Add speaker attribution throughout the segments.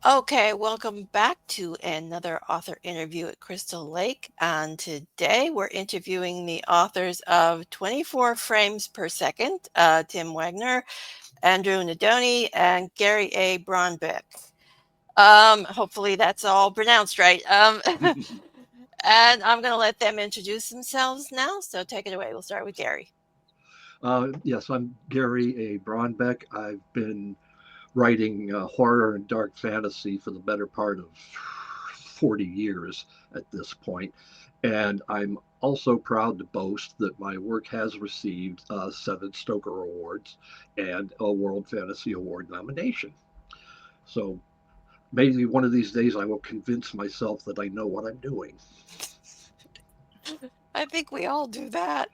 Speaker 1: Okay, welcome back to another author interview at Crystal Lake. And today we're interviewing the authors of 24 Frames Per Second, Tim Waggoner, Andrew Nadolny, and Gary A. Braunbeck. Hopefully that's all pronounced right. And I'm going to let them introduce themselves now. So take it away. We'll start with Gary.
Speaker 2: Yes, I'm Gary A. Braunbeck. I've been writing horror and dark fantasy for the better part of 40 years at this point. And I'm also proud to boast that my work has received 7 Stoker Awards and a World Fantasy Award nomination. So maybe one of these days I will convince myself that I know what I'm doing.
Speaker 1: I think we all do that.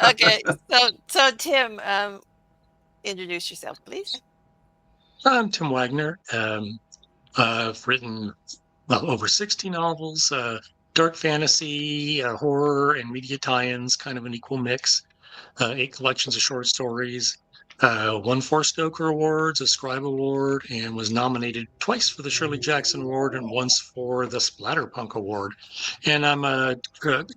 Speaker 1: Okay, so Tim, introduce yourself, please.
Speaker 3: I'm Tim Waggoner. I've written over 60 novels, dark fantasy, horror, and media tie-ins, kind of an equal mix. 8 collections of short stories. Won 4 Stoker Awards, a Scribe Award, and was nominated twice for the Shirley Jackson Award and once for the Splatterpunk Award. And I'm a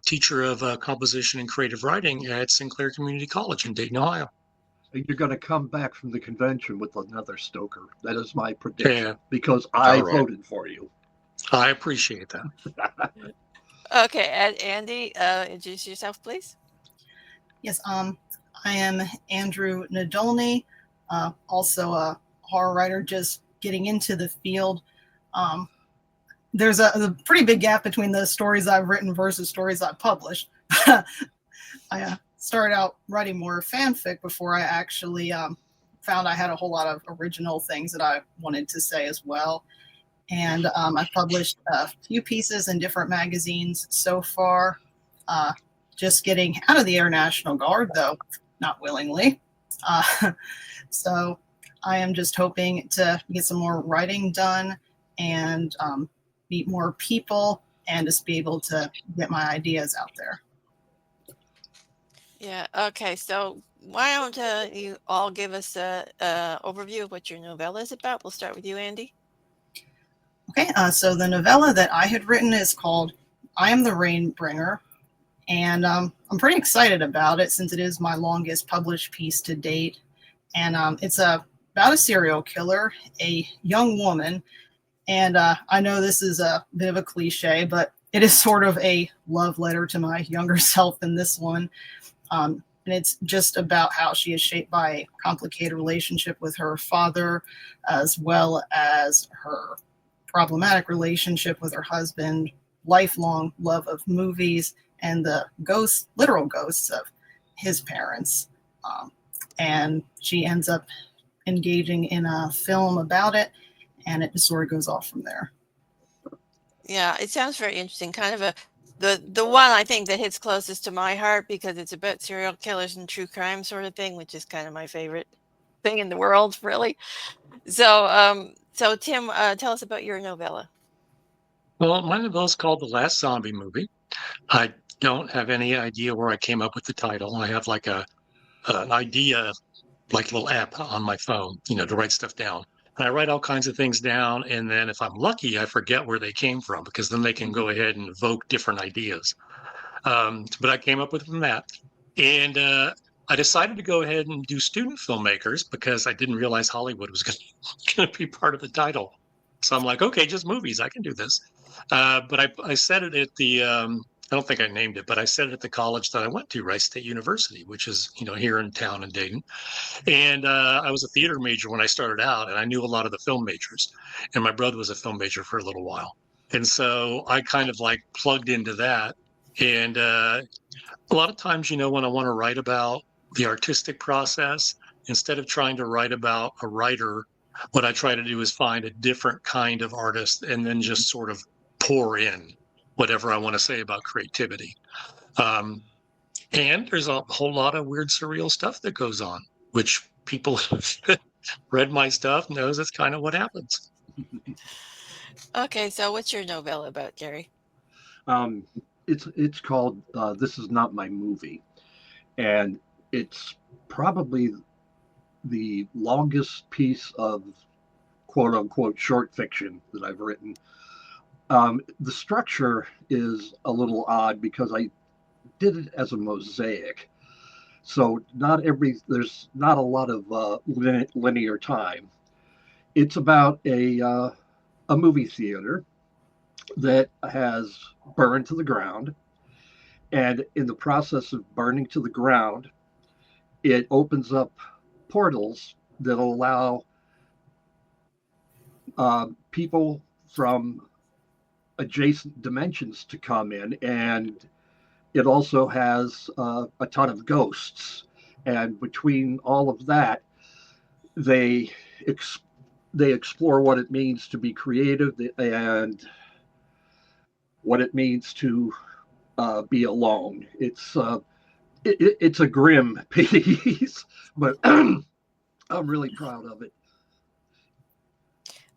Speaker 3: teacher of composition and creative writing at Sinclair Community College in Dayton, Ohio.
Speaker 2: You're going to come back from the convention with another Stoker. That is my prediction
Speaker 3: Yeah,
Speaker 2: because
Speaker 3: all
Speaker 2: I
Speaker 3: right.
Speaker 2: voted for you.
Speaker 3: I appreciate that.
Speaker 1: Okay, and Andy, introduce yourself, please.
Speaker 4: Yes, I am Andrew Nadolny, also a horror writer, just getting into the field. Um, there's a pretty big gap between the stories I've written versus stories I've published. I started out writing more fanfic before I actually found I had a whole lot of original things that I wanted to say as well. And I've published a few pieces in different magazines so far. Just getting out of the Air National Guard, though, not willingly. Uh, so I am just hoping to get some more writing done and meet more people and just be able to get my ideas out there.
Speaker 1: Yeah. Okay. So why don't you all give us a overview of what your novella is about? We'll start with you, Andy.
Speaker 4: Okay. So the novella that I had written is called "I Am the Rainbringer," and I'm pretty excited about it since it is my longest published piece to date. And it's about a serial killer, a young woman. And I know this is a bit of a cliche, but it is sort of a love letter to my younger self in this one. And it's just about how she is shaped by a complicated relationship with her father, as well as her problematic relationship with her husband, lifelong love of movies, and the ghosts, literal ghosts of his parents. And she ends up engaging in a film about it, and it just sort of goes off from there.
Speaker 1: Yeah, it sounds very interesting. Kind of the one I think that hits closest to my heart because it's about serial killers and true crime sort of thing, which is kind of my favorite thing in the world, really. So Tim, tell us about your novella.
Speaker 3: Well, my novella is called The Last Zombie Movie. I don't have any idea where I came up with the title. I have like an idea, like a little app on my phone, to write stuff down. And I write all kinds of things down, and then if I'm lucky, I forget where they came from because then they can go ahead and evoke different ideas. But I came up with from that, and I decided to go ahead and do student filmmakers because I didn't realize Hollywood was going to be part of the title. So I'm like, okay, just movies. I can do this. But I said it at the I don't think I named it, but I said it at the college that I went to, Rice State University, which is here in town in Dayton. And I was a theater major when I started out, and I knew a lot of the film majors. And my brother was a film major for a little while, and so I kind of like plugged into that. And a lot of times, when I want to write about the artistic process, instead of trying to write about a writer, what I try to do is find a different kind of artist and then just sort of pour in whatever I want to say about creativity. Um, and there's a whole lot of weird, surreal stuff that goes on, which people who've read my stuff knows that's kind of what happens.
Speaker 1: Okay, so what's your novella about, Gary?
Speaker 2: Um, it's called "This Is Not My Movie," and it's probably the longest piece of quote unquote short fiction that I've written. The structure is a little odd because I did it as a mosaic. So there's not a lot of linear time. It's about a movie theater that has burned to the ground, and in the process of burning to the ground, it opens up portals that allow people from adjacent dimensions to come in, and it also has a ton of ghosts. And between all of that, they ex- they explore what it means to be creative and what it means to be alone. It's a grim piece, but I'm really proud of it.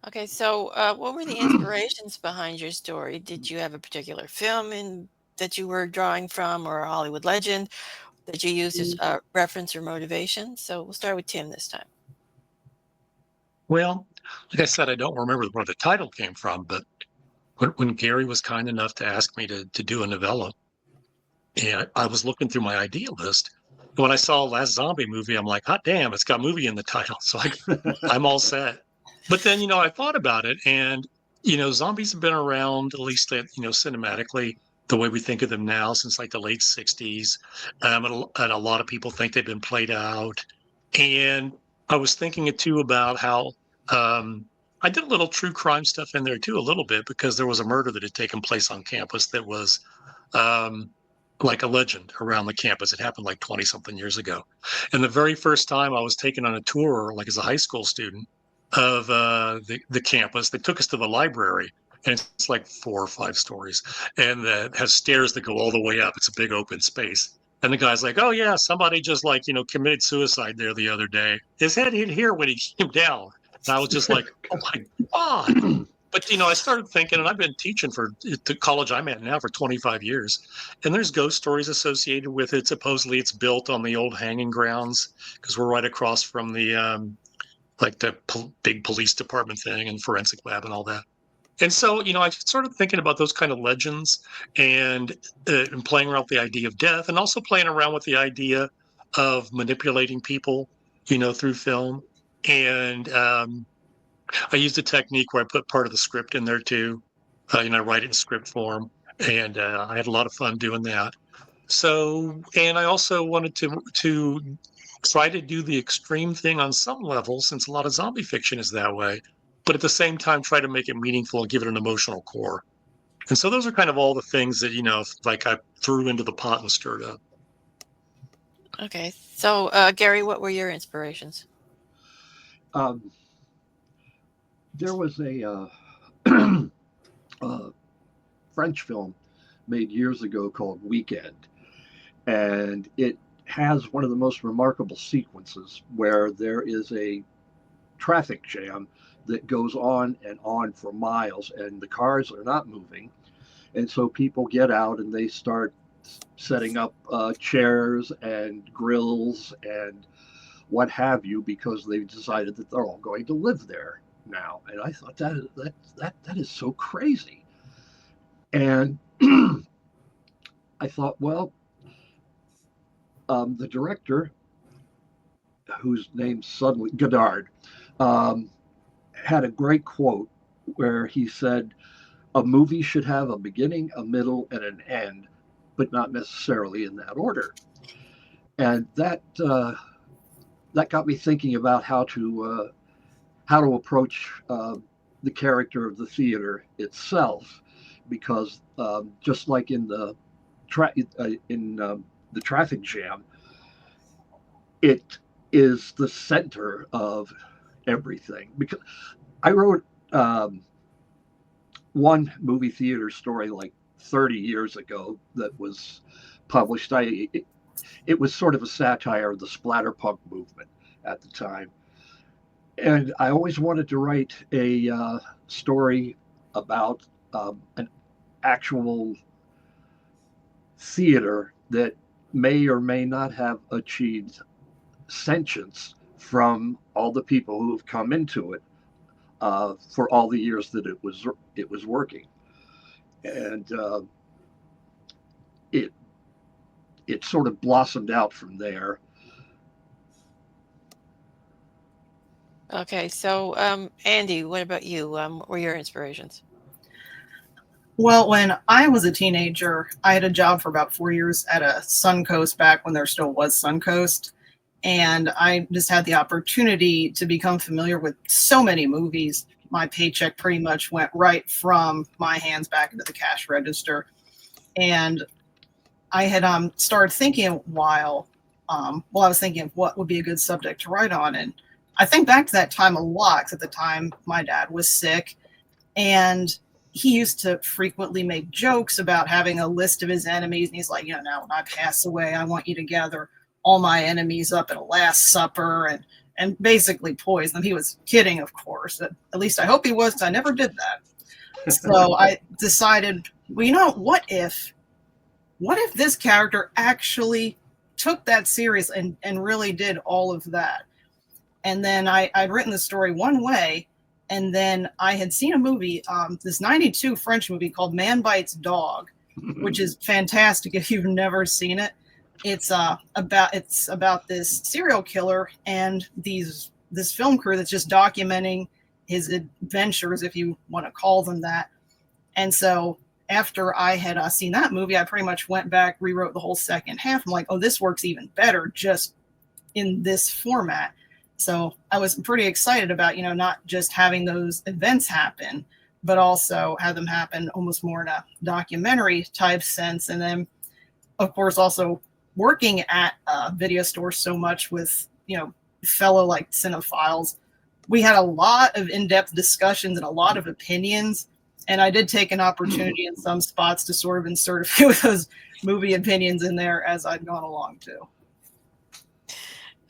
Speaker 1: Okay, so what were the inspirations behind your story? Did you have a particular film that you were drawing from, or a Hollywood legend that you used as reference or motivation? So we'll start with Tim this time.
Speaker 3: Well, like I said, I don't remember where the title came from, but when Gary was kind enough to ask me to do a novella, and I was looking through my idea list. When I saw Last Zombie Movie, I'm like, hot damn, it's got movie in the title. So I'm all set. But then, I thought about it, and, zombies have been around, at least, cinematically, the way we think of them now, since like the late 60s. And a lot of people think they've been played out. And I was thinking it too about how I did a little true crime stuff in there too, a little bit, because there was a murder that had taken place on campus that was um, like a legend around the campus. It happened like 20 something years ago. And the very first time I was taken on a tour, like as a high school student, of the campus, they took us to the library. And it's like 4 or 5 stories, and that has stairs that go all the way up. It's a big open space. And the guy's like, "Oh yeah, somebody just like committed suicide there the other day. His head hit here when he came down." And I was just like, "Oh my god!" But I started thinking, and I've been teaching for the college I'm at now for 25 years, and there's ghost stories associated with it. Supposedly, it's built on the old hanging grounds because we're right across from the like the big police department thing and forensic lab and all that. And so, I started thinking about those kind of legends and, and playing around with the idea of death, and also playing around with the idea of manipulating people, through film. And I used a technique where I put part of the script in there too. Write it in script form, and I had a lot of fun doing that. So, and I also wanted to try to do the extreme thing on some level, since a lot of zombie fiction is that way, but at the same time try to make it meaningful and give it an emotional core. And so those are kind of all the things that like I threw into the pot and stirred up.
Speaker 1: Okay, so Gary, what were your inspirations?
Speaker 2: Um, there was a French film made years ago called Weekend, and it has one of the most remarkable sequences where there is a traffic jam that goes on and on for miles, and the cars are not moving. And so people get out and they start setting up chairs and grills and what have you, because they've decided that they're all going to live there now. And I thought that is so crazy. And I thought, well, the director, whose name suddenly Godard, um, had a great quote where he said, "A movie should have a beginning, a middle, and an end, but not necessarily in that order." And that got me thinking about how to approach the character of the theater itself, because just like in tra- the traffic jam, it is the center of everything. Because I wrote one movie theater story like 30 years ago that was published. It was sort of a satire of the splatterpunk movement at the time. And I always wanted to write a story about an actual theater that may or may not have achieved sentience from all the people who have come into it, for all the years that it was working, and it it sort of blossomed out from there.
Speaker 1: Okay, so Andy, what about you? What were your inspirations?
Speaker 4: Well, when I was a teenager, I had a job for about 4 years at a Suncoast back when there still was Suncoast. And I just had the opportunity to become familiar with so many movies. My paycheck pretty much went right from my hands back into the cash register. And I had started thinking I was thinking of what would be a good subject to write on. And I think back to that time a lot, 'cause at the time my dad was sick, and he used to frequently make jokes about having a list of his enemies. And he's like, now when I pass away, I want you to gather all my enemies up at a last supper and basically poison them. He was kidding, of course. At least I hope he was, 'cause I never did that. So I decided, well, what if this character actually took that serious and really did all of that? And then I'd written the story one way, and then I had seen a movie, this 92 French movie called Man Bites Dog, which is fantastic if you've never seen it. It's about this serial killer and this film crew that's just documenting his adventures, if you want to call them that. And so after I had seen that movie, I pretty much went back, rewrote the whole second half. I'm like, oh, this works even better just in this format. So I was pretty excited about, not just having those events happen, but also have them happen almost more in a documentary type sense. And then, of course, also working at a video store so much with, fellow like cinephiles, we had a lot of in-depth discussions and a lot of opinions. And I did take an opportunity in some spots to sort of insert a few of those movie opinions in there as I'd gone along too.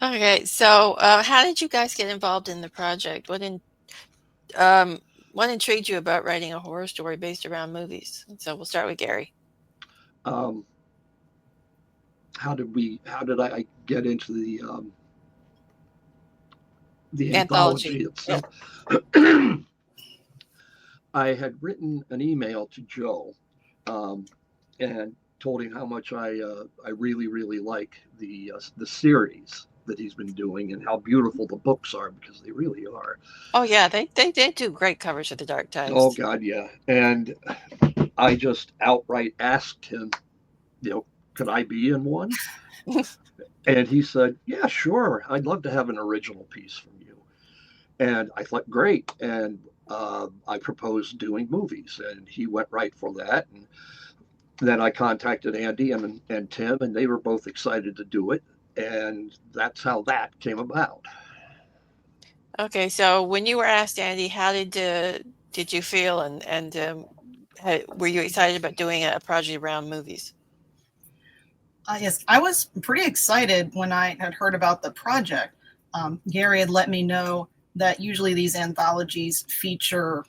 Speaker 1: Okay, so how did you guys get involved in the project? What intrigued you about writing a horror story based around movies? So we'll start with Gary.
Speaker 2: How did I get into the anthology itself? Yeah. I had written an email to Joe and told him how much I really, really like the series that he's been doing and how beautiful the books are, because they really are.
Speaker 1: Oh yeah, they do great covers of the Dark Times.
Speaker 2: Oh God, yeah. And I just outright asked him, could I be in one? And he said, yeah, sure. I'd love to have an original piece from you. And I thought, great. And I proposed doing movies, and he went right for that. And then I contacted Andy and Tim, and they were both excited to do it. And that's how that came about.
Speaker 1: Okay, so when you were asked, Andy, how did you feel, and were you excited about doing a project around movies?
Speaker 4: Yes, I was pretty excited when I had heard about the project. Gary had let me know that usually these anthologies feature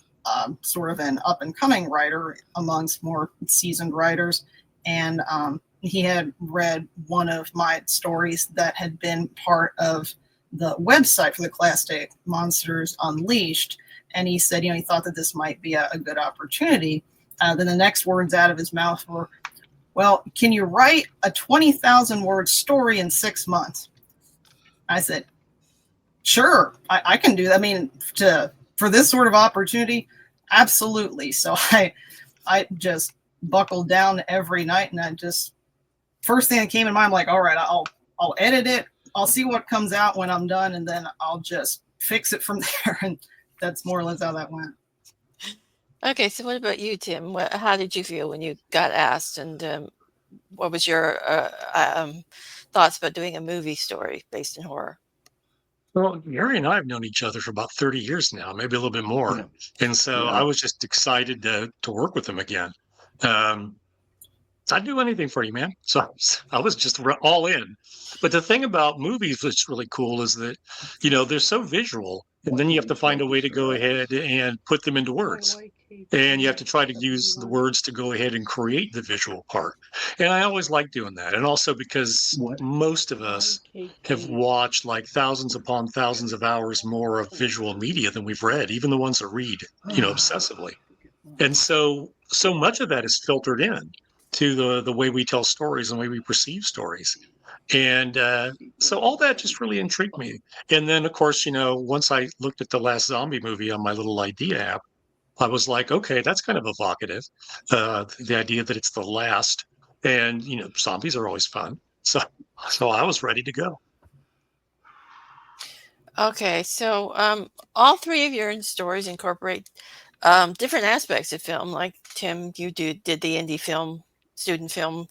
Speaker 4: sort of an up-and-coming writer amongst more seasoned writers, and he had read one of my stories that had been part of the website for the Classic Monsters Unleashed, and he said, he thought that this might be a good opportunity. Then the next words out of his mouth were, well, can you write a 20,000 word story in 6 months? I said, sure, I can do that. I mean, for this sort of opportunity, absolutely. So I just buckled down every night, and I just, first thing that came in mind, I'm like, all right, I'll edit it. I'll see what comes out when I'm done, and then I'll just fix it from there. And that's more or less how that went.
Speaker 1: Okay, so what about you, Tim? How did you feel when you got asked, and what was your thoughts about doing a movie story based in horror?
Speaker 3: Well, Gary and I have known each other for about 30 years now, maybe a little bit more.
Speaker 2: Yeah.
Speaker 3: And so
Speaker 2: Yeah.
Speaker 3: I was just excited to work with him again. I'd do anything for you, man. So I was just all in. But the thing about movies that's really cool is that, they're so visual. And then you have to find a way to go ahead and put them into words. And you have to try to use the words to go ahead and create the visual part. And I always like doing that. And also because most of us have watched like thousands upon thousands of hours more of visual media than we've read, even the ones that read, obsessively. And so much of that is filtered in to the way we tell stories and the way we perceive stories. And so all that just really intrigued me. And then, of course, once I looked at the last zombie movie on my little idea app, I was like, okay, that's kind of evocative. The idea that it's the last, and zombies are always fun. So I was ready to go.
Speaker 1: Okay, so all three of your stories incorporate different aspects of film. Like Tim, you did the indie film, student film.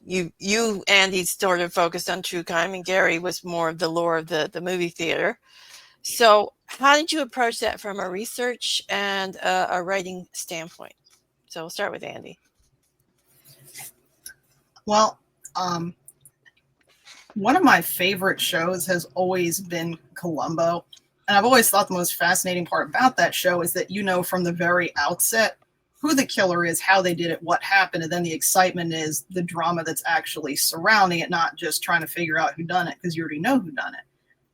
Speaker 1: You Andy sort of focused on true crime, and Gary was more of the lore of the movie theater. So how did you approach that from a research and a writing standpoint? So we'll start with Andy.
Speaker 4: Well, one of my favorite shows has always been Columbo. And I've always thought the most fascinating part about that show is that from the very outset who the killer is, how they did it, what happened, and then the excitement is the drama that's actually surrounding it, not just trying to figure out who done it, because you already know who done it.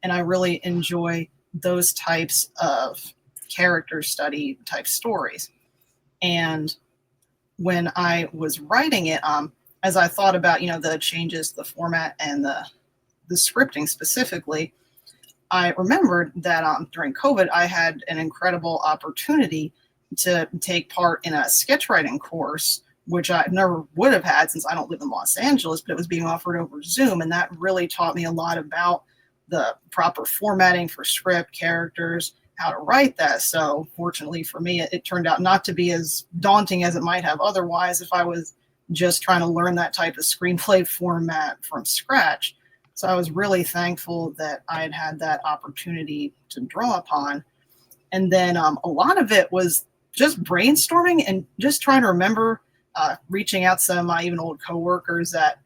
Speaker 4: And I really enjoy those types of character study type stories. And when I was writing it, as I thought about, the changes, the format, and the scripting specifically, I remembered that during COVID, I had an incredible opportunity to take part in a sketch writing course, which I never would have had since I don't live in Los Angeles, but it was being offered over Zoom. And that really taught me a lot about the proper formatting for script, characters, how to write that. So fortunately for me, it turned out not to be as daunting as it might have otherwise if I was just trying to learn that type of screenplay format from scratch. So I was really thankful that I had that opportunity to draw upon. And then a lot of it was just brainstorming and just trying to remember reaching out to some of my even old coworkers at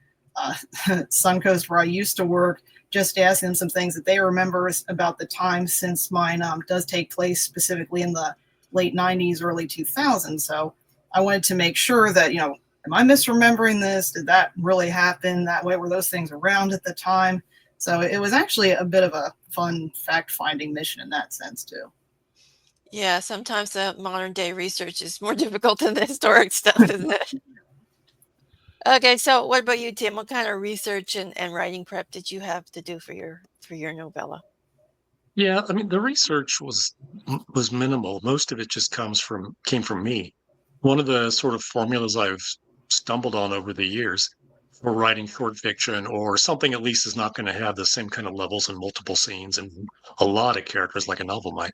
Speaker 4: Suncoast where I used to work, just asking them some things that they remember about the time, since mine does take place specifically in the late 90s, early 2000s. So I wanted to make sure that, am I misremembering this? Did that really happen that way? Were those things around at the time? So it was actually a bit of a fun fact-finding mission in that sense, too.
Speaker 1: Yeah, sometimes the modern day research is more difficult than the historic stuff, isn't it? Okay, so what about you, Tim? What kind of research and writing prep did you have to do for your novella?
Speaker 3: Yeah, I mean, the research was minimal. Most of it just came from me. One of the sort of formulas I've stumbled on over the years for writing short fiction, or something at least is not going to have the same kind of levels and multiple scenes and a lot of characters like a novel might,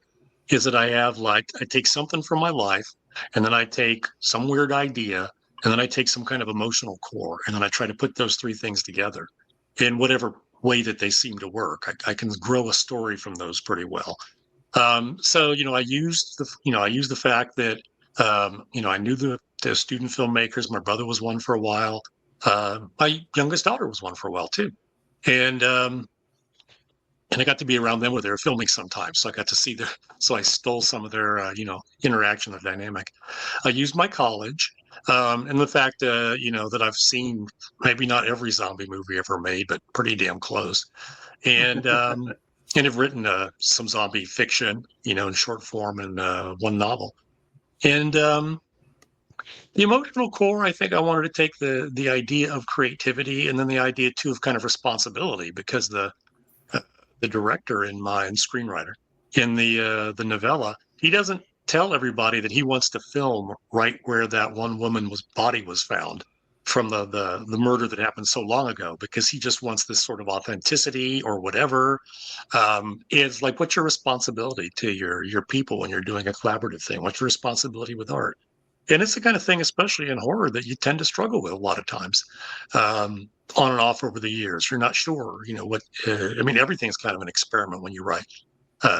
Speaker 3: is that I take something from my life, and then I take some weird idea, and then I take some kind of emotional core, and then I try to put those three things together in whatever way that they seem to work. I can grow a story from those pretty well. So I used the fact that I knew the student filmmakers. My brother was one for a while. My youngest daughter was one for a while too, and I got to be around them where they were filming sometimes. So I got to see their. So I stole some of their interaction, their dynamic. I used my college. And the fact, that I've seen maybe not every zombie movie ever made, but pretty damn close, and have written some zombie fiction, in short form, and one novel. And the emotional core, I think I wanted to take the idea of creativity, and then the idea too of kind of responsibility, because the director in mind, screenwriter in the novella, he doesn't tell everybody that he wants to film right where that one woman's body was found from the murder that happened so long ago, because he just wants this sort of authenticity or whatever. Is like, what's your responsibility to your people when you're doing a collaborative thing? What's your responsibility with art? And it's the kind of thing, especially in horror, that you tend to struggle with a lot of times, on and off over the years. You're not sure, what. I mean, everything's kind of an experiment when you write,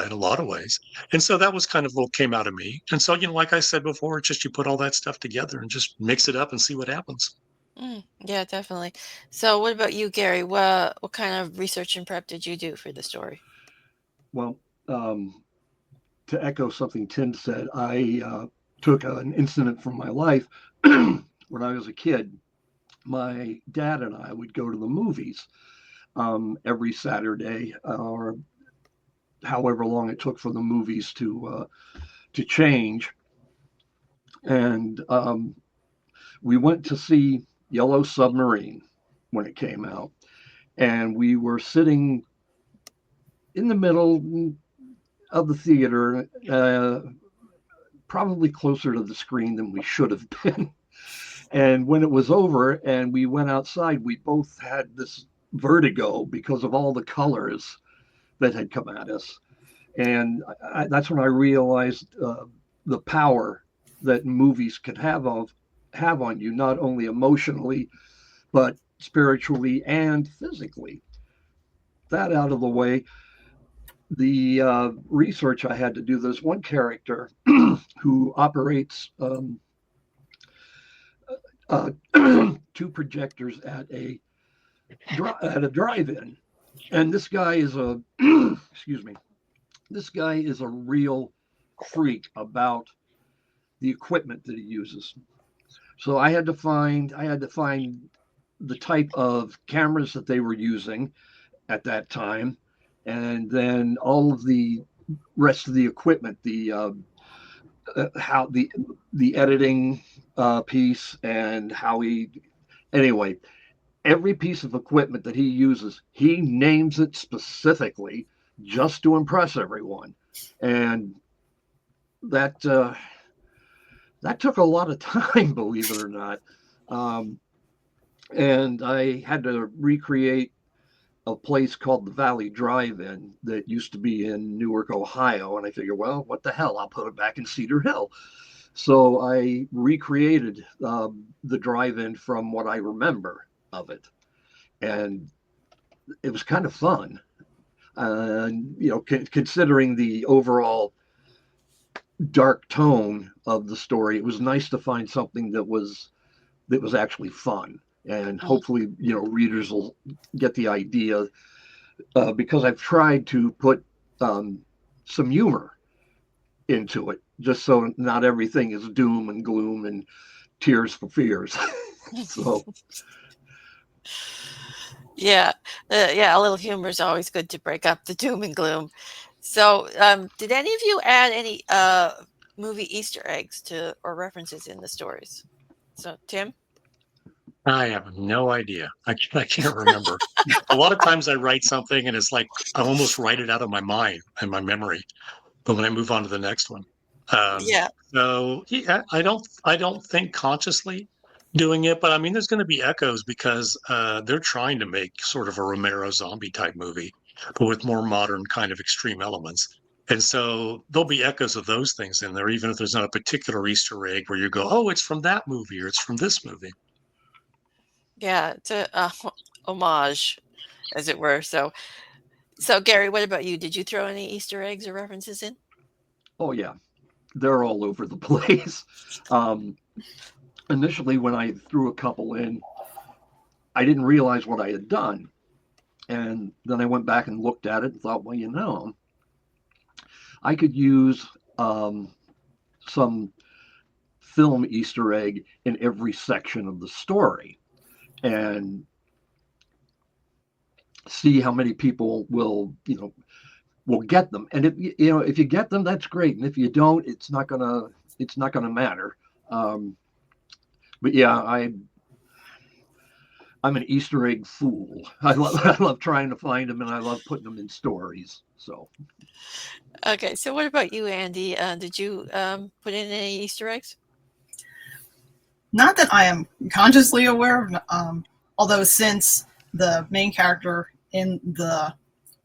Speaker 3: in a lot of ways. And so that was kind of what came out of me. And so, like I said before, it's just you put all that stuff together and just mix it up and see what happens.
Speaker 1: Yeah, definitely. So what about you, Gary? What kind of research and prep did you do for the story?
Speaker 2: Well, to echo something Tim said, I took an incident from my life when I was a kid. My dad and I would go to the movies every Saturday, or however long it took for the movies to change. And we went to see Yellow Submarine when it came out, and we were sitting in the middle of the theater, probably closer to the screen than we should have been. And when it was over and we went outside, we both had this vertigo because of all the colors that had come at us. And that's when I realized the power that movies can have on you, not only emotionally, but spiritually and physically. That out of the way, the research I had to do, there's one character who operates uh, two projectors at a drive-in, and this guy is a excuse me, this guy is a real freak about the equipment that he uses. So I had to find the type of cameras that they were using at that time, and then all of the rest of the equipment, how the editing piece, and how he anyway, every piece of equipment that he uses, he names it specifically just to impress everyone, and that that took a lot of time, believe it or not. Um, and I had to recreate a place called the Valley Drive-In that used to be in Newark, Ohio. And I figured, well, what the hell? I'll put it back in Cedar Hill. So I recreated the drive-in from what I remember of it, and it was kind of fun. And considering the overall dark tone of the story, it was nice to find something that was actually fun. And hopefully, readers will get the idea, because I've tried to put some humor into it, just so not everything is doom and gloom and tears for fears. So,
Speaker 1: Yeah, yeah, a little humor is always good to break up the doom and gloom. So, did any of you add any movie Easter eggs to or references in the stories? So, Tim?
Speaker 3: I have no idea. I can't remember. A lot of times I write something and it's like I almost write it out of my mind and my memory, but when I move on to the next one. Um,
Speaker 1: Yeah,
Speaker 3: so yeah, I don't think consciously doing it, but I mean there's going to be echoes because they're trying to make sort of a Romero zombie type movie, but with more modern kind of extreme elements. And so there'll be echoes of those things in there, even if there's not a particular Easter egg where you go, oh, it's from that movie or it's from this movie.
Speaker 1: yeah, it's a homage, as it were. So Gary, what about you? Did you throw any Easter eggs or references in?
Speaker 2: oh yeah, they're all over the place. Um, Initially, when I threw a couple in, I didn't realize what I had done. And then I went back and looked at it and thought, well, I could use some film Easter egg in every section of the story and see how many people will get them. And if you get them, that's great. And if you don't, it's not gonna matter. Um, but yeah, I'm an Easter egg fool. I love trying to find them, and I love putting them in stories. So
Speaker 1: Okay, so what about you, Andy? Did you put in any Easter eggs?
Speaker 4: Not that I am consciously aware of, although since the main character in the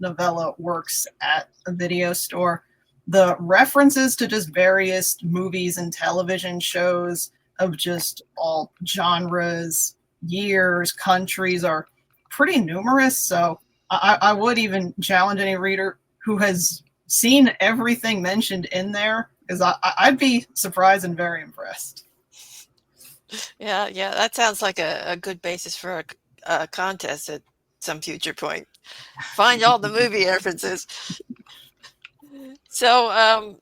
Speaker 4: novella works at a video store, the references to just various movies and television shows of just all genres, years, countries are pretty numerous. So I would even challenge any reader who has seen everything mentioned in there, because I'd be surprised and very impressed.
Speaker 1: Yeah, yeah, that sounds like a good basis for a contest at some future point. Find all the movie references. So,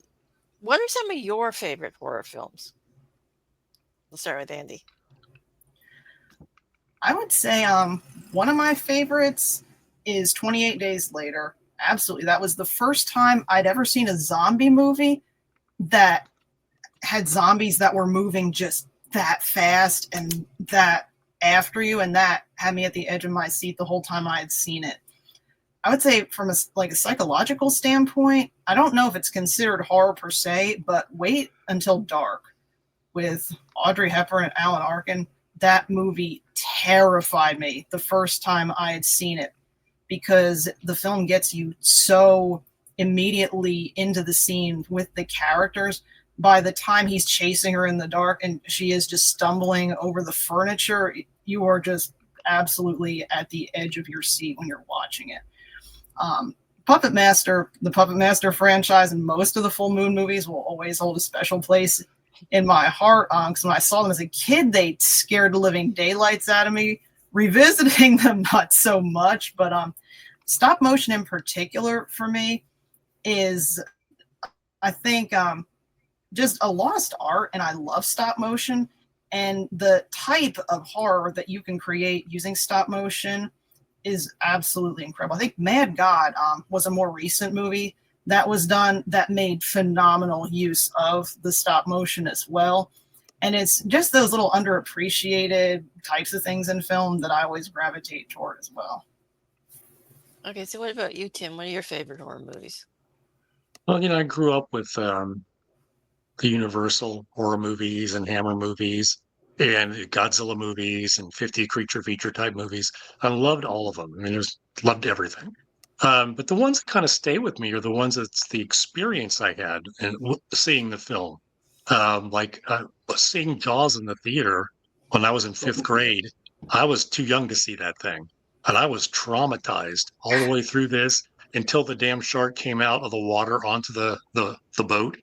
Speaker 1: what are some of your favorite horror films? We'll start with Andy.
Speaker 4: I would say one of my favorites is 28 Days Later. Absolutely. That was the first time I'd ever seen a zombie movie that had zombies that were moving just that fast and that after you, and that had me at the edge of my seat the whole time I had seen it. I would say from a psychological standpoint, I don't know if it's considered horror per se, but Wait Until Dark with Audrey Hepburn and Alan Arkin, that movie terrified me the first time I had seen it because the film gets you so immediately into the scene with the characters. By the time he's chasing her in the dark and she is just stumbling over the furniture, you are just absolutely at the edge of your seat when you're watching it. Puppet Master, the Puppet Master franchise, and most of the Full Moon movies will always hold a special place in my heart. Because when I saw them as a kid, they scared the living daylights out of me. Revisiting them, not so much, but stop motion in particular for me is, I think, just a lost art, and I love stop motion. And the type of horror that you can create using stop motion is absolutely incredible. I think Mad God was a more recent movie that was done that made phenomenal use of the stop motion as well. And it's just those little underappreciated types of things in film that I always gravitate toward as well.
Speaker 1: Okay, so what about you, Tim? What are your favorite horror movies?
Speaker 3: Well, I grew up with the Universal horror movies and Hammer movies and Godzilla movies and 50 creature feature type movies. I loved all of them. I mean, loved everything. But the ones that kind of stay with me are the ones that's the experience I had in seeing the film. Seeing Jaws in the theater when I was in fifth grade, I was too young to see that thing. And I was traumatized all the way through this until the damn shark came out of the water onto the boat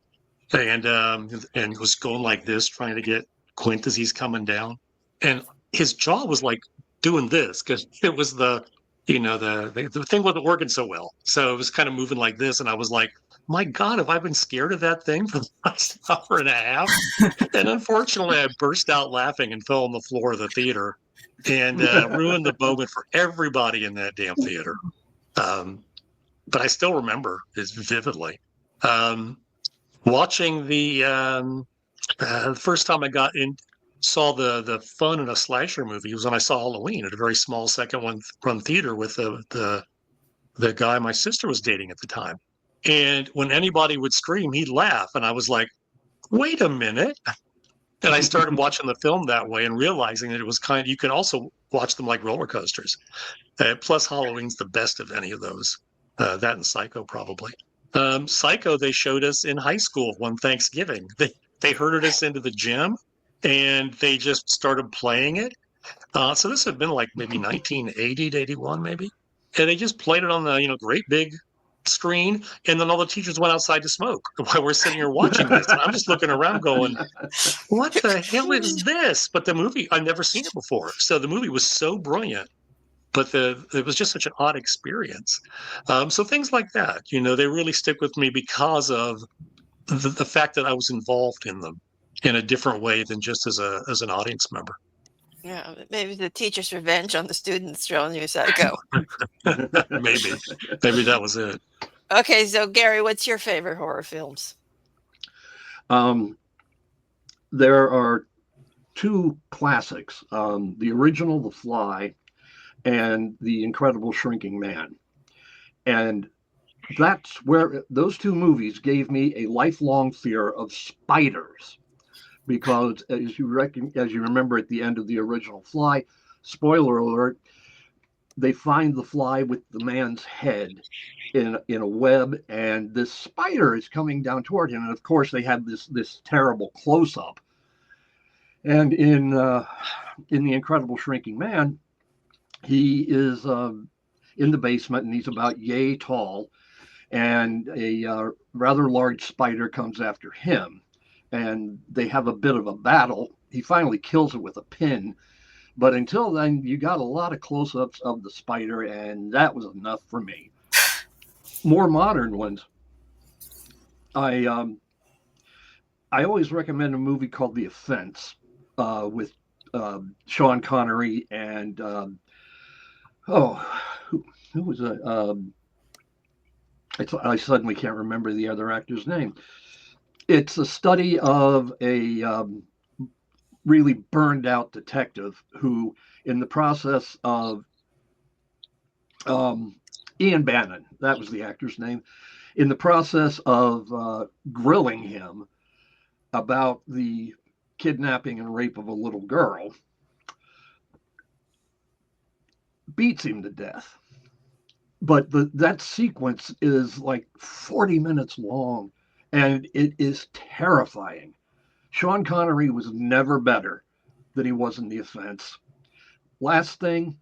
Speaker 3: and was going like this, trying to get Quint as he's coming down. And his jaw was like doing this because it was the thing wasn't working so well. So it was kind of moving like this. And I was like, my God, have I been scared of that thing for the last hour and a half? And unfortunately, I burst out laughing and fell on the floor of the theater and ruined the moment for everybody in that damn theater. But I still remember it vividly. Watching the first time I saw the fun in a slasher movie was when I saw Halloween at a very small second run theater with the guy my sister was dating at the time. And when anybody would scream, he'd laugh, and I was like, "Wait a minute!" And I started watching the film that way and realizing that it was you can also watch them like roller coasters. Plus, Halloween's the best of any of those. That and Psycho probably. Psycho they showed us in high school one Thanksgiving. They herded us into the gym and they just started playing it. So this had been like maybe 1980 to 81 maybe. And they just played it on the great big screen, and then all the teachers went outside to smoke while we're sitting here watching this. And I'm just looking around going, what the hell is this? But the movie, I've never seen it before. So the movie was so brilliant. But it was just such an odd experience. So things like that, they really stick with me because of the fact that I was involved in them in a different way than just as an audience member.
Speaker 1: Yeah, maybe the teacher's revenge on the students showing you Psycho.
Speaker 3: Maybe that was it.
Speaker 1: Okay, so Gary, what's your favorite horror films?
Speaker 2: There are two classics: the original, The Fly, and The Incredible Shrinking Man. And that's where those two movies gave me a lifelong fear of spiders. Because as you remember at the end of the original Fly, spoiler alert, they find the fly with the man's head in a web, and this spider is coming down toward him. And of course, they have this terrible close up. And in The Incredible Shrinking Man, he is in the basement, and he's about yay tall, and a rather large spider comes after him, and they have a bit of a battle. He finally kills it with a pin, but until then, you got a lot of close-ups of the spider, and that was enough for me. More modern ones. I I always recommend a movie called The Offense with Sean Connery and oh, who was it? I suddenly can't remember the other actor's name. It's a study of a really burned out detective who, in the process of um, Ian Bannon, that was the actor's name, in the process of grilling him about the kidnapping and rape of a little girl, beats him to death. But that sequence is like 40 minutes long, and it is terrifying. Sean Connery was never better than he was in The Offense. Last thing,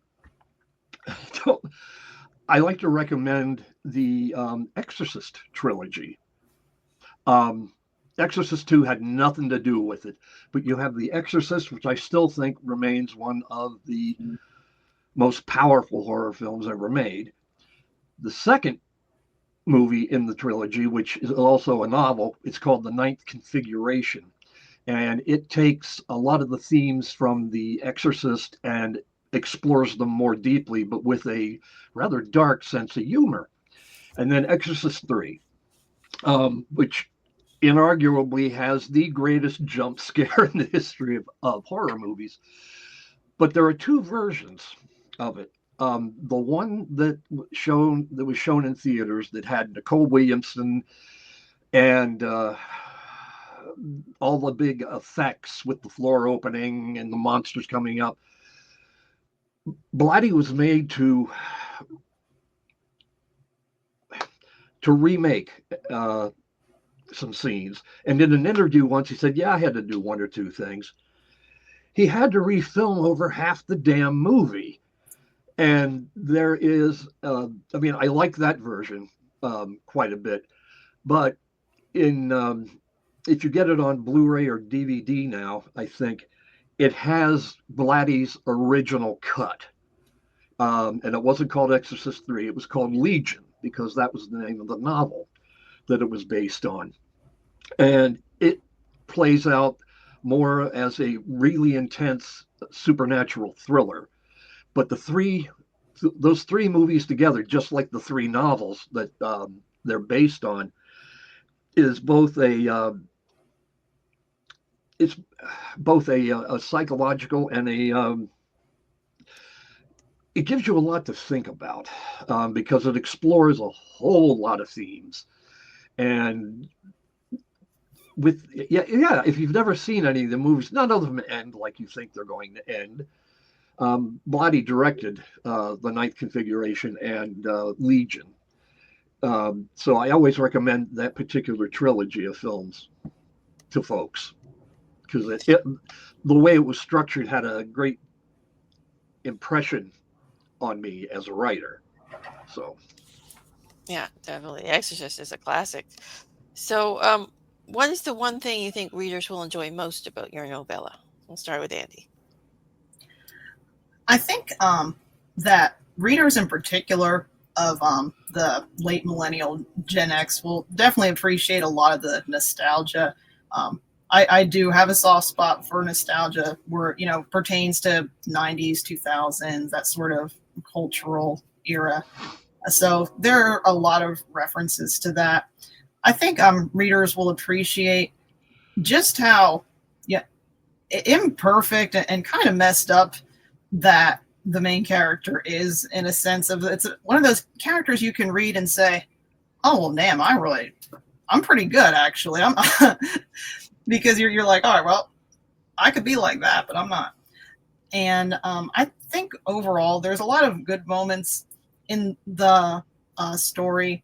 Speaker 2: I like to recommend the Exorcist trilogy. Um, Exorcist 2 had nothing to do with it, but you have The Exorcist, which I still think remains one of the most powerful horror films ever made. The second movie in the trilogy, which is also a novel, it's called The Ninth Configuration. And it takes a lot of the themes from The Exorcist and explores them more deeply, but with a rather dark sense of humor. And then Exorcist 3, which inarguably has the greatest jump scare in the history of horror movies. But there are two versions of it. The one that was shown in theaters that had Nicole Williamson and all the big effects with the floor opening and the monsters coming up. Blatty was made to remake some scenes, and in an interview once he said, "Yeah, I had to do one or two things." He had to refilm over half the damn movie, and there is, I mean, I like that version quite a bit, but in if you get it on Blu-ray or DVD now, I think it has Blatty's original cut. And it wasn't called Exorcist 3, it was called Legion, because that was the name of the novel that it was based on. And it plays out more as a really intense supernatural thriller. But those three movies together, just like the three novels that they're based on, is both a it's both a psychological and it gives you a lot to think about because it explores a whole lot of themes. And if you've never seen any of the movies, none of them end like you think they're going to end. Blatty directed The Ninth Configuration and Legion. So I always recommend that particular trilogy of films to folks because the way it was structured had a great impression on me as a writer. So
Speaker 1: Yeah, definitely. Exorcist is a classic. So, what is the one thing you think readers will enjoy most about your novella? We'll start with Andy.
Speaker 4: I think that readers in particular of the late millennial Gen X will definitely appreciate a lot of the nostalgia. I do have a soft spot for nostalgia where, pertains to 90s, 2000s, that sort of cultural era. So there are a lot of references to that. I think readers will appreciate just how imperfect and kind of messed up that the main character is, in a sense of it's one of those characters you can read and say, oh, well, damn, I'm pretty good, actually. I'm because you're like, all right, well, I could be like that, but I'm not. And I think overall there's a lot of good moments in the story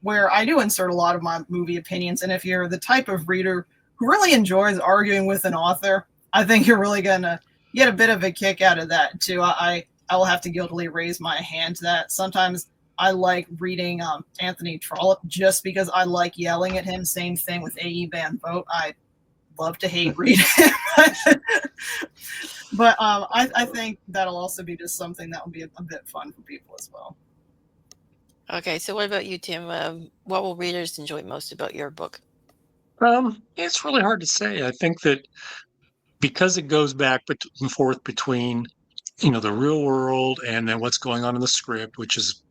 Speaker 4: where I do insert a lot of my movie opinions. And if you're the type of reader who really enjoys arguing with an author, I think you're really going to get a bit of a kick out of that too. I will have to guiltily raise my hand to that. Sometimes I like reading Anthony Trollope just because I like yelling at him. Same thing with A.E. Van Vogt. I love to hate read him. But I think that'll also be just something that will be a bit fun for people as well.
Speaker 1: Okay, so what about you, Tim? What will readers enjoy most about your book?
Speaker 3: It's really hard to say. I think that because it goes back and forth between, the real world and then what's going on in the script, which is,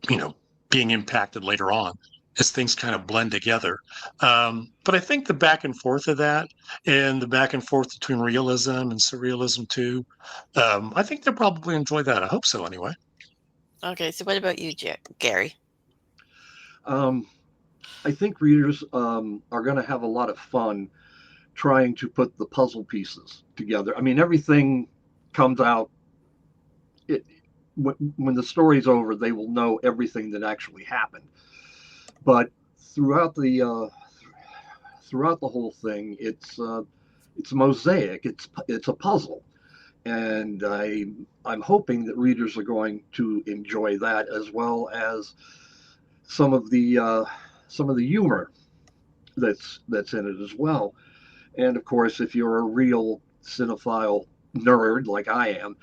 Speaker 3: you know, being impacted later on as things kind of blend together. But I think the back and forth of that and the back and forth between realism and surrealism too, I think they'll probably enjoy that. I hope so anyway.
Speaker 1: Okay, so what about you, Gary?
Speaker 2: I think readers are going to have a lot of fun trying to put the puzzle pieces together. I mean, everything comes out. It, when the story's over, they will know everything that actually happened. But throughout the whole thing, it's mosaic. It's a puzzle, and I'm hoping that readers are going to enjoy that as well as some of the humor that's in it as well. And of course, if you're a real cinephile nerd like I am,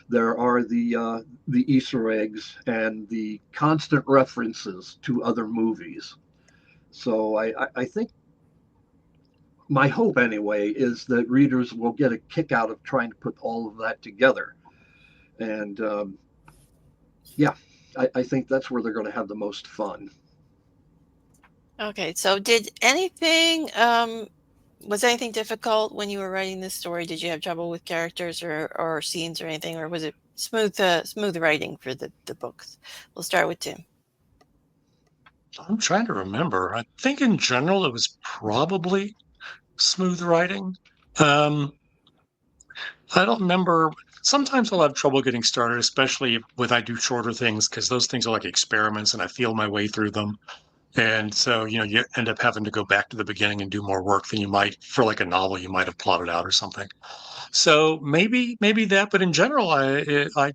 Speaker 2: there are the Easter eggs and the constant references to other movies. So I think my hope anyway is that readers will get a kick out of trying to put all of that together. And yeah, I think that's where they're going to have the most fun.
Speaker 1: Okay, so was anything difficult when you were writing this story? Did you have trouble with characters or scenes or anything, or was it smooth writing for the books? We'll start with Tim.
Speaker 3: I'm trying to remember. I think in general it was probably smooth writing. Um, I don't remember. Sometimes I'll have trouble getting started, especially when I do shorter things, because those things are like experiments and I feel my way through them. And so, you end up having to go back to the beginning and do more work than you might for like a novel you might have plotted out or something. So maybe that, but in general, I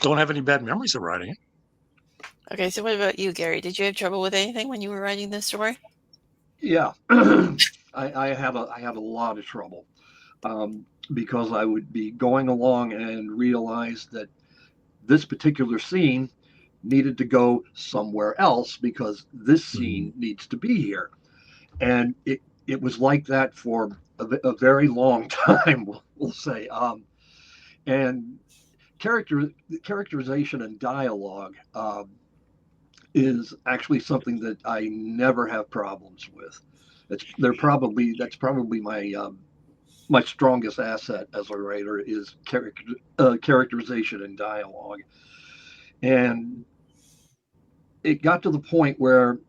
Speaker 3: don't have any bad memories of writing it.
Speaker 1: Okay, so what about you, Gary? Did you have trouble with anything when you were writing this story?
Speaker 2: Yeah, I had a lot of trouble because I would be going along and realize that this particular scene needed to go somewhere else because this scene needs to be here, and it was like that for a very long time. We'll say, and characterization and dialogue is actually something that I never have problems with. That's probably my strongest asset as a writer is characterization and dialogue. And it got to the point where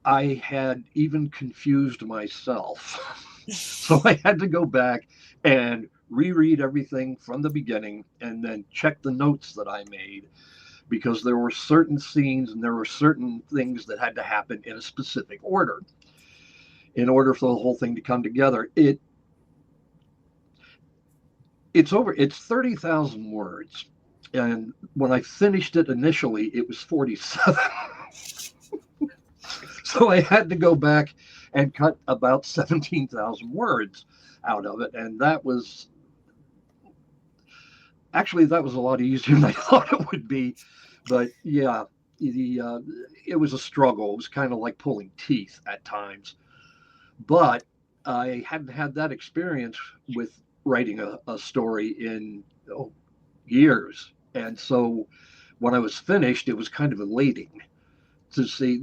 Speaker 2: I had even confused myself. So I had to go back and reread everything from the beginning and then check the notes that I made because there were certain scenes and there were certain things that had to happen in a specific order in order for the whole thing to come together. It's 30,000 words. And when I finished it initially, it was 47. So I had to go back and cut about 17,000 words out of it. And that was a lot easier than I thought it would be. But yeah, it was a struggle. It was kind of like pulling teeth at times. But I hadn't had that experience with writing a story in years. And so when I was finished, it was kind of elating to see,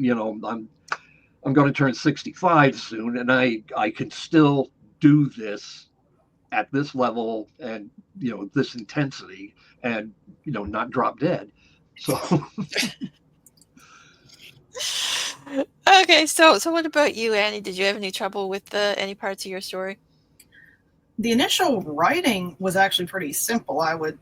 Speaker 2: I'm going to turn 65 soon, and I can still do this at this level and this intensity and not drop dead. So
Speaker 1: Okay, so what about you, Annie? Did you have any trouble with any parts of your story?
Speaker 4: The initial writing was actually pretty simple. I would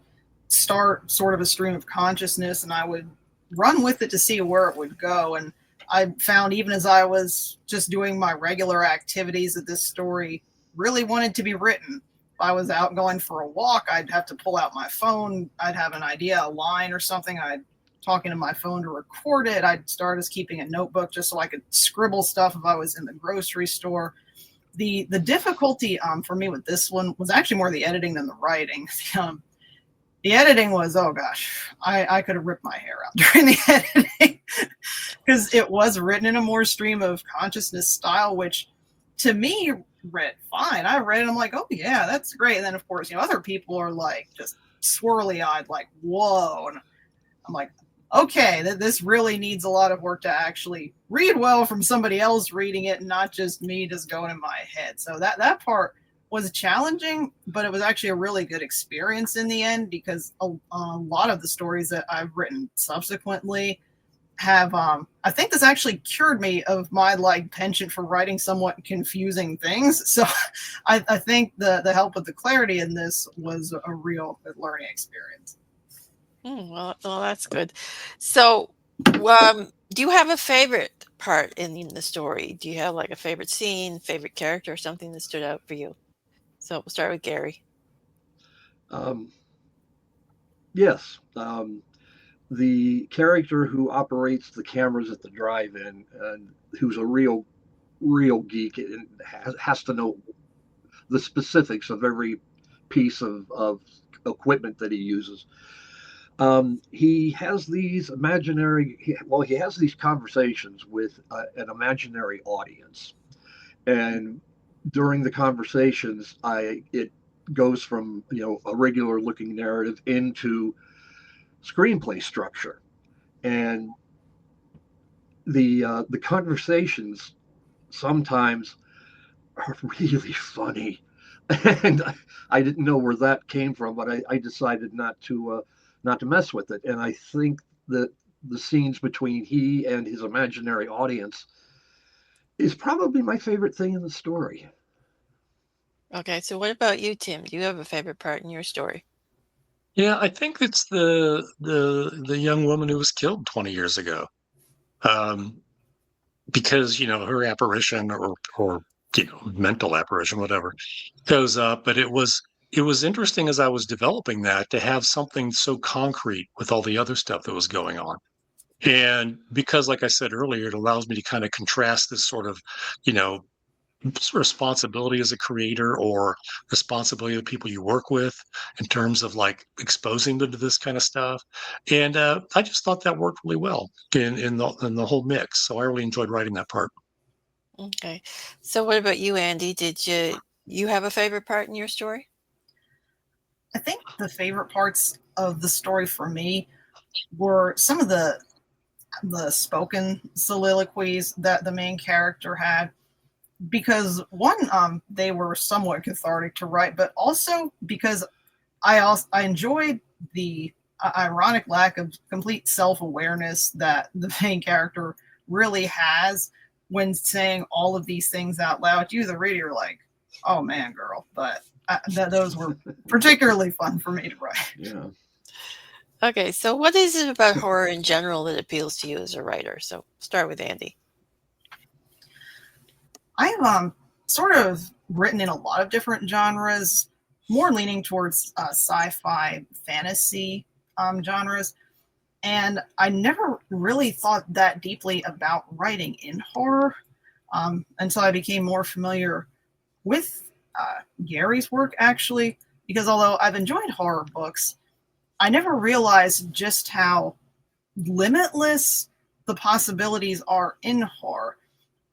Speaker 4: start sort of a stream of consciousness and I would run with it to see where it would go. And I found even as I was just doing my regular activities that this story really wanted to be written. If I was out going for a walk, I'd have to pull out my phone. I'd have an idea, a line or something. I'd talking to my phone to record it. I'd start as keeping a notebook just so I could scribble stuff if I was in the grocery store. The difficulty for me with this one was actually more the editing than the writing. The editing was, oh gosh, I could have ripped my hair out during the editing because it was written in a more stream of consciousness style, which to me, read fine. I read it, I'm like, oh yeah, that's great. And then of course, other people are like just swirly eyed, like, whoa. And I'm like, okay, this really needs a lot of work to actually read well from somebody else reading it and not just me just going in my head. So that part was challenging, but it was actually a really good experience in the end, because a lot of the stories that I've written subsequently have I think this actually cured me of my like penchant for writing somewhat confusing things. So I think the help with the clarity in this was a real good learning experience.
Speaker 1: Well, that's good. So, do you have a favorite part in the story? Do you have like a favorite scene, favorite character, or something that stood out for you? So we'll start with Gary.
Speaker 2: Um, yes. The character who operates the cameras at the drive-in and who's a real geek and has to know the specifics of every piece of equipment that he uses. He has these he has these conversations with an imaginary audience, and during the conversations, it goes from a regular looking narrative into screenplay structure, and the conversations sometimes are really funny, and I didn't know where that came from, but I decided not to mess with it, and I think that the scenes between he and his imaginary audience is probably my favorite thing in the story.
Speaker 1: Okay, so what about you, Tim? Do you have a favorite part in your story?
Speaker 3: Yeah, I think it's the young woman who was killed 20 years ago. Um, because her apparition or mental apparition, whatever, goes up. But it was interesting as I was developing that to have something so concrete with all the other stuff that was going on. And because, like I said earlier, it allows me to kind of contrast this sort of, you know, responsibility as a creator or responsibility of the people you work with in terms of like exposing them to this kind of stuff. And I just thought that worked really well in the whole mix. So I really enjoyed writing that part.
Speaker 1: Okay, so what about you, Andy? Did you have a favorite part in your story?
Speaker 4: I think the favorite parts of the story for me were some of the spoken soliloquies that the main character had, because one, they were somewhat cathartic to write, but also because I enjoyed the ironic lack of complete self-awareness that the main character really has when saying all of these things out loud. You, the reader, are like, oh man, girl. But those were particularly fun for me to write.
Speaker 2: Yeah.
Speaker 1: Okay, so what is it about horror in general that appeals to you as a writer? So start with Andy.
Speaker 4: I've sort of written in a lot of different genres, more leaning towards sci-fi, fantasy genres, and I never really thought that deeply about writing in horror until I became more familiar with Gary's work, actually, because although I've enjoyed horror books, I never realized just how limitless the possibilities are in horror.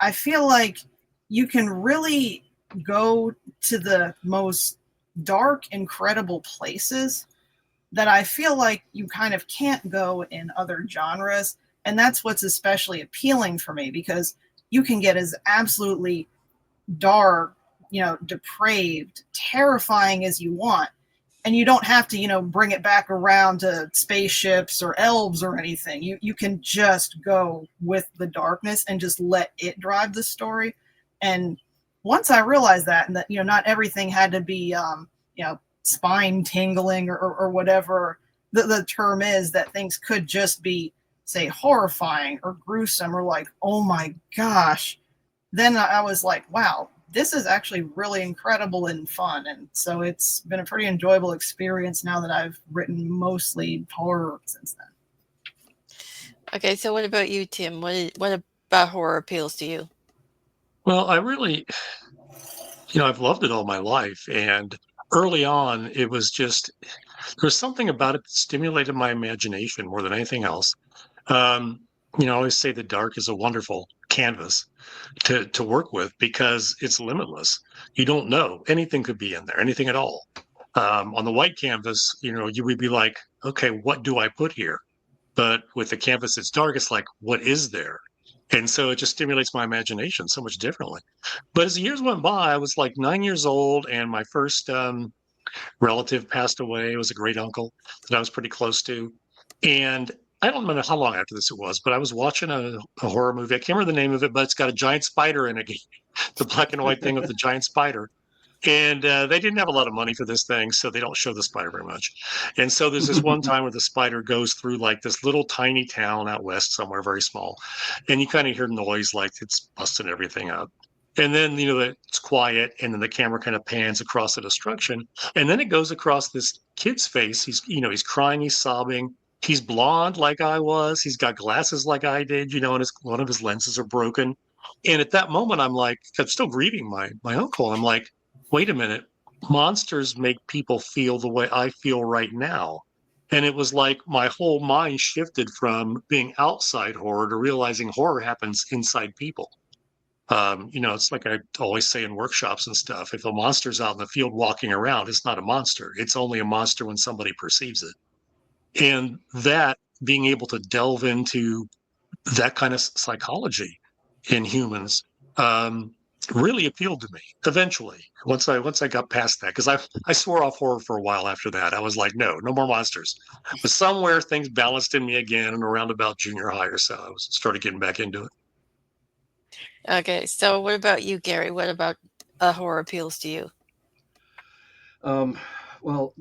Speaker 4: I feel like you can really go to the most dark, incredible places that I feel like you kind of can't go in other genres. And that's what's especially appealing for me, because you can get as absolutely dark, depraved, terrifying as you want. And you don't have to, bring it back around to spaceships or elves or anything. You can just go with the darkness and just let it drive the story. And once I realized that, and that, not everything had to be, spine tingling or whatever the term is, that things could just be, say, horrifying or gruesome or like, oh my gosh. Then I was like, wow, this is actually really incredible and fun. And so it's been a pretty enjoyable experience now that I've written mostly horror since then.
Speaker 1: Okay, so what about you, Tim? What about horror appeals to you?
Speaker 3: Well, I really, I've loved it all my life. And early on, it was just, there was something about it that stimulated my imagination more than anything else. Um, I always say the dark is a wonderful canvas to work with because it's limitless. You don't know. Anything could be in there, anything at all. On the white canvas, you would be like, okay, what do I put here? But with the canvas that's dark, it's like, what is there? And so it just stimulates my imagination so much differently. But as the years went by, I was like 9 years old, and my first relative passed away. It was a great uncle that I was pretty close to. And I don't remember how long after this it was, but I was watching a horror movie. I can't remember the name of it, but it's got a giant spider in it. The black and white thing with the giant spider. And they didn't have a lot of money for this thing, so they don't show the spider very much. And so there's this one time where the spider goes through like this little tiny town out west somewhere, very small. And you kind of hear noise like it's busting everything up. And then, it's quiet. And then the camera kind of pans across the destruction. And then it goes across this kid's face. He's crying, he's sobbing. He's blonde like I was. He's got glasses like I did, and one of his lenses are broken. And at that moment, I'm like, I'm still grieving my uncle. I'm like, wait a minute, monsters make people feel the way I feel right now. And it was like my whole mind shifted from being outside horror to realizing horror happens inside people. It's like I always say in workshops and stuff, if a monster's out in the field walking around, it's not a monster. It's only a monster when somebody perceives it. And that being able to delve into that kind of psychology in humans really appealed to me eventually once I got past that, because I swore off horror for a while after that. I was like, no more monsters. But somewhere things balanced in me again, and around about junior high or so I started getting back into it.
Speaker 1: Okay, so what about you, Gary? What about horror appeals to you?
Speaker 2: Well,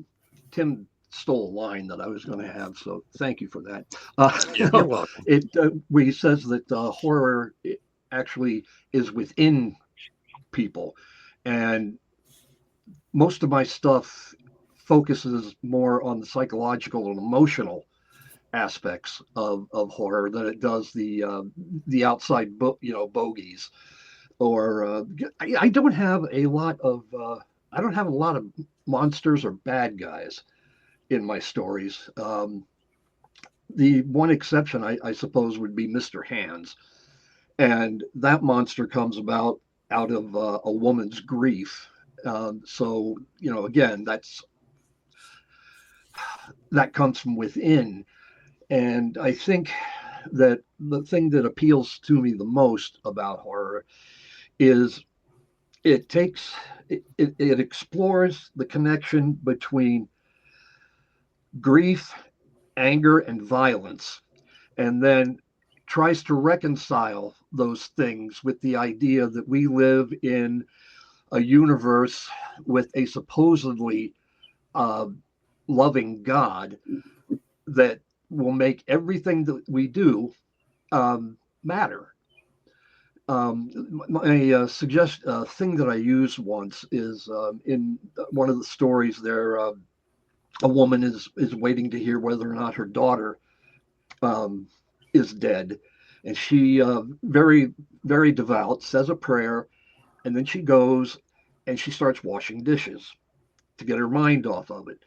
Speaker 2: Tim stole a line that I was going to have, so thank you for that.
Speaker 3: Yeah, you're welcome.
Speaker 2: Where he says that horror actually is within people, and most of my stuff focuses more on the psychological and emotional aspects of horror than it does the outside bogeys. Or I don't have a lot of monsters or bad guys in my stories. The one exception, I suppose, would be Mr. Hands, and that monster comes about out of a woman's grief. So again, that comes from within, and I think that the thing that appeals to me the most about horror is it explores the connection between grief, anger, and violence, and then tries to reconcile those things with the idea that we live in a universe with a supposedly loving God that will make everything that we do matter. My thing that I used once is in one of the stories there. A woman is waiting to hear whether or not her daughter is dead, and she very very devout says a prayer, and then she goes and she starts washing dishes to get her mind off of it.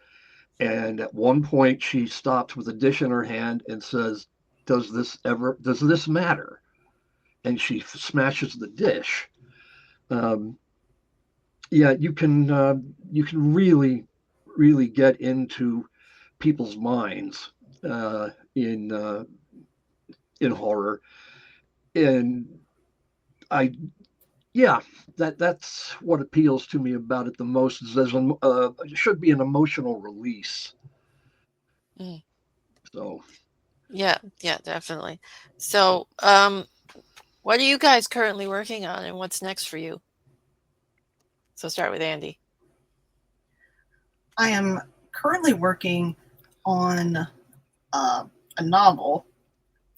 Speaker 2: And at one point, she stops with a dish in her hand and says, does this matter?" And she smashes the dish. Yeah, you can really really get into people's minds in horror, and I yeah, that's what appeals to me about it the most. Is it should be an emotional release.
Speaker 1: Mm.
Speaker 2: So
Speaker 1: Yeah, definitely. So, what are you guys currently working on, and what's next for you? So start with Andy.
Speaker 4: I am currently working on a novel.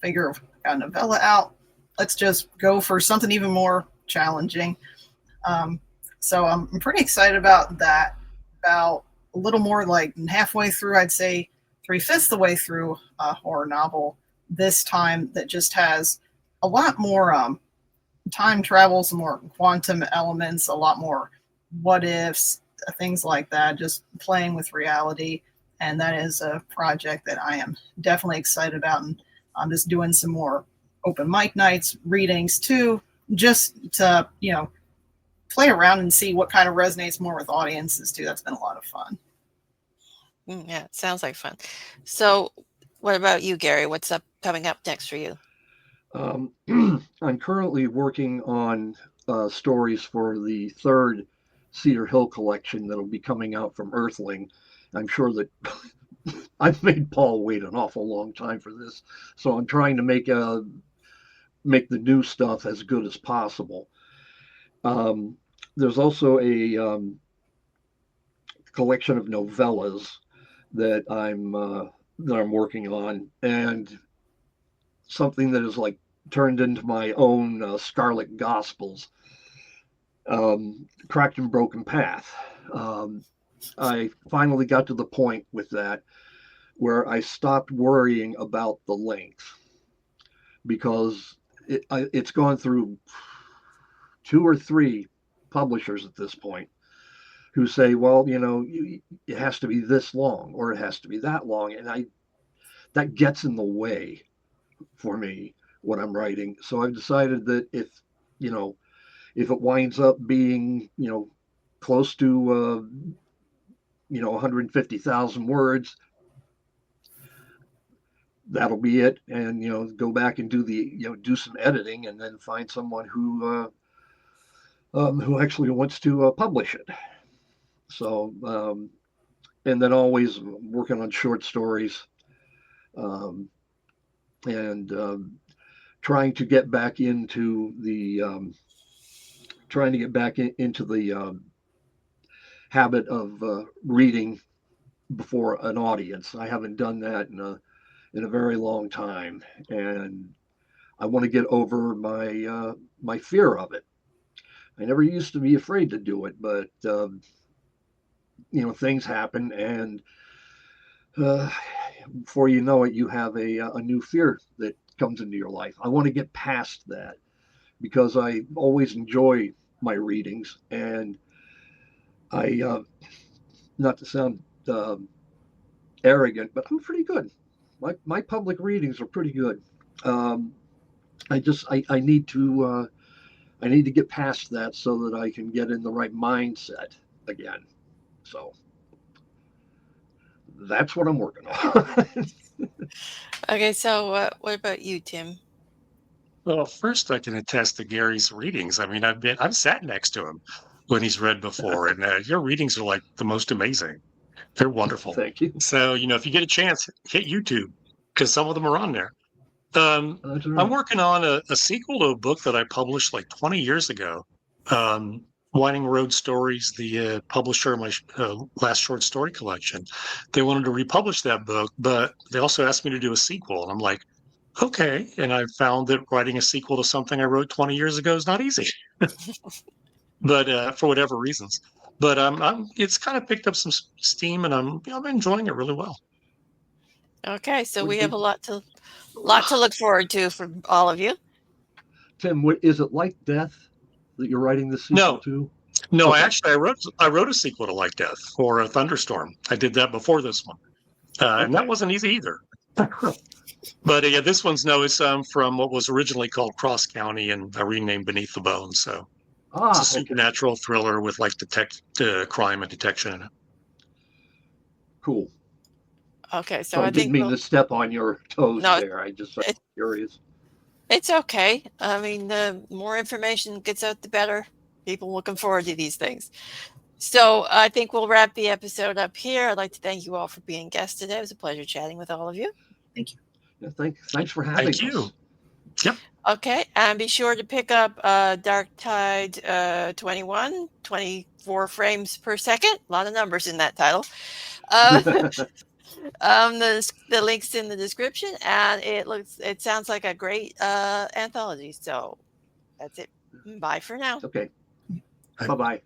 Speaker 4: Figure got a novella out. Let's just go for something even more challenging. So I'm pretty excited about that. About a little more like halfway through, I'd say 3/5 the way through a horror novel this time that just has a lot more time travel, some more quantum elements, a lot more what ifs, things like that, just playing with reality. And that is a project that I am definitely excited about. And I'm just doing some more open mic nights, readings too, just to, play around and see what kind of resonates more with audiences too. That's been a lot of fun.
Speaker 1: Yeah, it sounds like fun. So what about you, Gary? What's coming up next for you?
Speaker 2: I'm currently working on stories for the third Cedar Hill collection that'll be coming out from Earthling. I'm sure that I've made Paul wait an awful long time for this, so I'm trying to make the new stuff as good as possible. There's also a collection of novellas that I'm working on, and something that is like turned into my own Scarlet Gospels, Cracked and Broken Path. I finally got to the point with that where I stopped worrying about the length, because it's gone through 2 or 3 publishers at this point who say, well, it has to be this long or it has to be that long, and that gets in the way for me when I'm writing. So I've decided that if it winds up being close to 150,000 words, that'll be it, and go back and do some editing, and then find someone who actually wants to publish it. So and then always working on short stories, and trying to get back into the habit of reading before an audience. I haven't done that in a very long time, and I want to get over my fear of it. I never used to be afraid to do it, but things happen, and before you know it, you have a new fear that comes into your life. I want to get past that, because I always enjoy my readings, and I, not to sound arrogant, but I'm pretty good. My public readings are pretty good. Um, I need to get past that so that I can get in the right mindset again. So that's what I'm working on.
Speaker 1: Okay, so what about you, Tim?
Speaker 3: Well, first I can attest to Gary's readings. I mean, I've sat next to him when he's read before, and your readings are like the most amazing. They're wonderful.
Speaker 2: Thank you.
Speaker 3: So, if you get a chance, hit YouTube, because some of them are on there.
Speaker 2: That's all
Speaker 3: I'm
Speaker 2: right.
Speaker 3: working on a sequel to a book that I published like 20 years ago. Um, Winding Road Stories, the publisher of my last short story collection. They wanted to republish that book, but they also asked me to do a sequel. And I'm like, okay. And I found that writing a sequel to something I wrote 20 years ago is not easy, but for whatever reasons. But it's kind of picked up some steam, and I'm enjoying it really well.
Speaker 1: Okay, so
Speaker 2: Would
Speaker 1: we have
Speaker 2: it,
Speaker 1: a lot to look forward to from all of you.
Speaker 2: Tim, is it like Death that you're writing the sequel
Speaker 3: No,
Speaker 2: to?
Speaker 3: no,
Speaker 2: Okay.
Speaker 3: I wrote a sequel to Like Death for a Thunderstorm. I did that before this one, and that
Speaker 2: Okay.
Speaker 3: wasn't easy either. But yeah, this one's no, it's from what was originally called Cross County, and I renamed Beneath the Bones. So it's a
Speaker 2: Okay.
Speaker 3: supernatural thriller with like crime and detection in it.
Speaker 2: Cool.
Speaker 1: Okay, so
Speaker 2: Sorry,
Speaker 1: I
Speaker 2: didn't
Speaker 1: think
Speaker 2: mean to step on your toes
Speaker 1: no,
Speaker 2: there. I'm
Speaker 1: it,
Speaker 2: curious.
Speaker 1: it's okay. I mean, the more information gets out, the better. People looking forward to these things. So I think we'll wrap the episode up here. I'd like to thank you all for being guests today. It was a pleasure chatting with all of you.
Speaker 4: Thank you.
Speaker 2: Yeah, thanks for
Speaker 3: Thank
Speaker 2: having
Speaker 3: you.
Speaker 2: us.
Speaker 3: Yep.
Speaker 1: Okay, and be sure to pick up Dark Tide 21, 24 frames per second. A lot of numbers in that title. Uh, the link's in the description, and it sounds like a great anthology. So that's it. Bye for now.
Speaker 2: Okay. Bye bye.